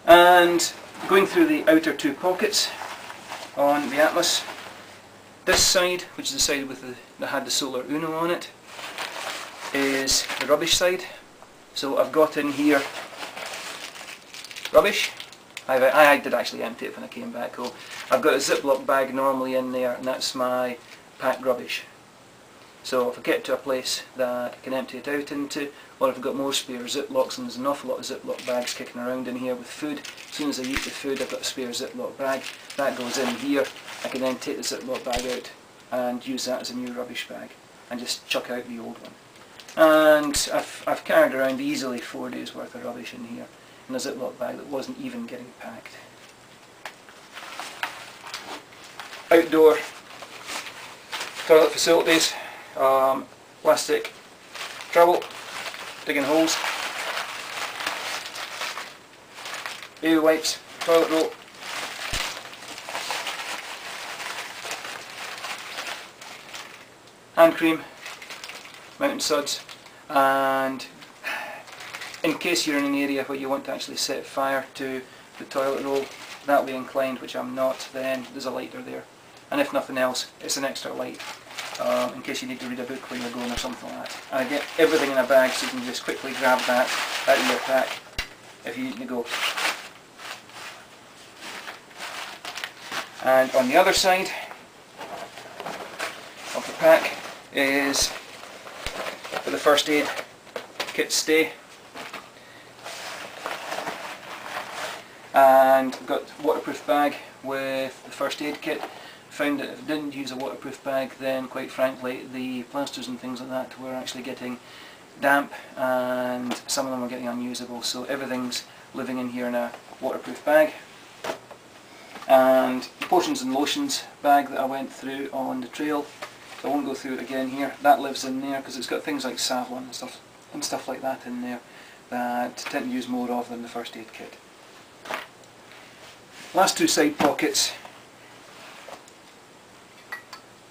And going through the outer two pockets on the Atmos, this side, which is the side with that had the solar Uno on it, is the rubbish side. So I've got in here rubbish. I did actually empty it when I came back home. I've got a Ziploc bag normally in there, and that's my packed rubbish. So if I get to a place that I can empty it out into, or if I've got more spare Ziplocs, and there's an awful lot of Ziploc bags kicking around in here with food, as soon as I eat the food I've got a spare Ziploc bag, that goes in here. I can then take the Ziploc bag out and use that as a new rubbish bag and just chuck out the old one. And I've carried around easily 4 days worth of rubbish in here in a Ziploc bag that wasn't even getting packed. Outdoor toilet facilities, plastic trowel, digging holes, baby wipes, toilet roll, hand cream, mountain suds, and in case you're in an area where you want to actually set fire to the toilet roll, that way inclined, which I'm not, then there's a lighter there. And if nothing else, it's an extra light in case you need to read a book where you're going or something like that. And I get everything in a bag so you can just quickly grab that out of your pack if you need to go. And on the other side of the pack is for the first aid kit stay. And I've got a waterproof bag with the first aid kit. Found that if I didn't use a waterproof bag, then quite frankly the plasters and things like that were actually getting damp, and some of them were getting unusable. So everything's living in here in a waterproof bag. And the potions and lotions bag that I went through on the trail, so I won't go through it again here, that lives in there because it's got things like Savlon and stuff like that in there that I tend to use more of than the first aid kit. Last two side pockets,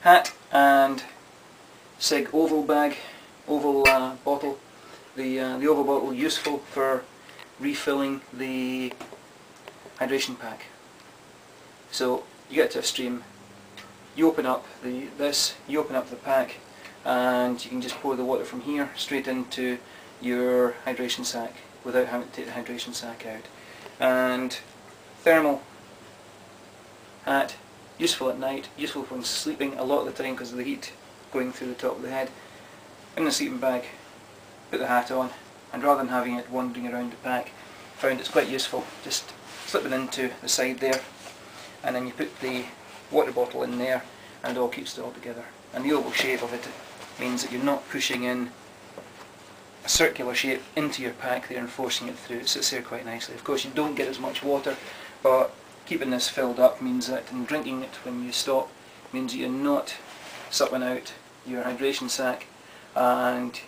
hat and SIG oval bag, oval bottle. The oval bottle useful for refilling the hydration pack. So you get to a stream, you open up you open up the pack, and you can just pour the water from here straight into your hydration sack without having to take the hydration sack out. And thermal hat, useful at night, useful when sleeping a lot of the time because of the heat going through the top of the head. In the sleeping bag, put the hat on, and rather than having it wandering around the pack, found it's quite useful. Just slip it into the side there, and then you put the water bottle in there, and it all keeps it all together. And the oval shape of it means that you're not pushing in a circular shape into your pack there and forcing it through. It sits there quite nicely. Of course you don't get as much water, but keeping this filled up means that, and drinking it when you stop, means that you're not supping out your hydration sack, and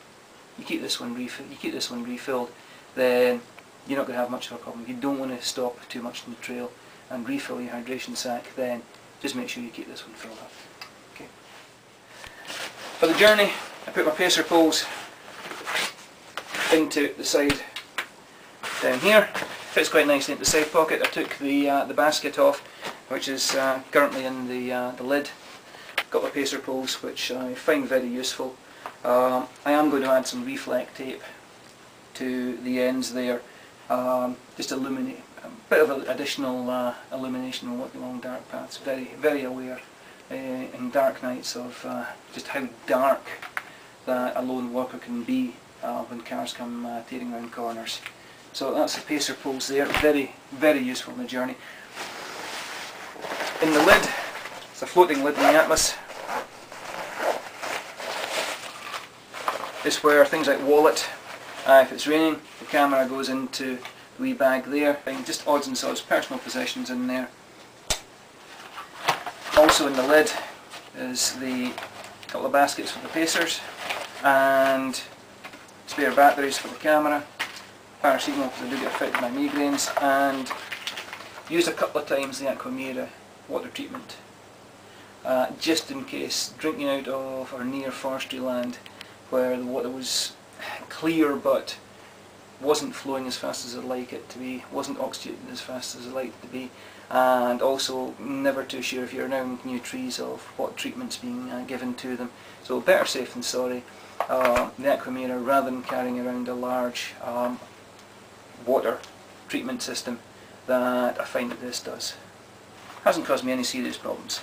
you keep this one refilled, then you're not going to have much of a problem. If you don't want to stop too much on the trail and refill your hydration sack, then just make sure you keep this one filled up. Okay. For the journey, I put my pacer poles into the side down here. Fits quite nicely into the side pocket. I took the basket off, which is currently in the lid. Got my pacer poles, which I find very useful. I am going to add some reflect tape to the ends there, just illuminate a bit of additional illumination on walking along dark paths. Very aware in dark nights of just how dark that a lone walker can be when cars come tearing around corners. So that's the pacer poles there, very useful in the journey. In the lid, it's a floating lid in the Atmos. It's where things like wallet, if it's raining, the camera goes into the wee bag there, and just odds and sods, personal possessions in there. Also in the lid is the couple of baskets for the pacers, and spare batteries for the camera, paracetamol because I do get affected by migraines, and used a couple of times the Aquamira water treatment, just in case, drinking out of or near forestry land where the water was clear but wasn't flowing as fast as I'd like it to be, wasn't oxygenating as fast as I'd like it to be, and also never too sure if you're now new trees of what treatment's being given to them. So better safe than sorry. The Aquamira, rather than carrying around a large water treatment system that I find that this does, hasn't caused me any serious problems.